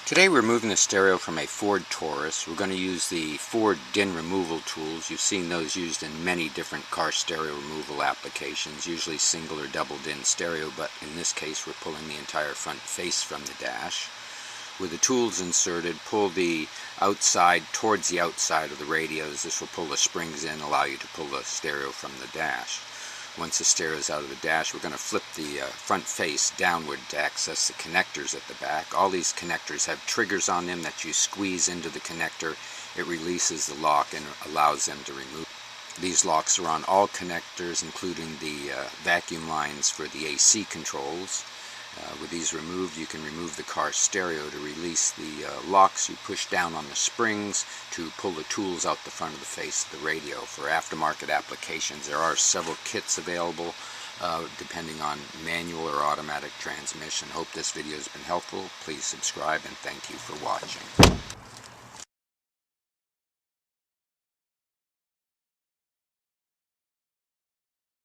Today we're moving the stereo from a Ford Taurus. We're going to use the Ford DIN removal tools. You've seen those used in many different car stereo removal applications, usually single or double DIN stereo, but in this case we're pulling the entire front face from the dash. With the tools inserted, pull the outside towards the outside of the radios. This will pull the springs in, allow you to pull the stereo from the dash. Once the stereo is out of the dash, we're going to flip the front face downward to access the connectors at the back. All these connectors have triggers on them that you squeeze into the connector. It releases the lock and allows them to remove. These locks are on all connectors, including the vacuum lines for the AC controls. With these removed, you can remove the car stereo. To release the locks, you push down on the springs to pull the tools out the front of the face of the radio. For aftermarket applications, there are several kits available depending on manual or automatic transmission. Hope this video has been helpful. Please subscribe and thank you for watching.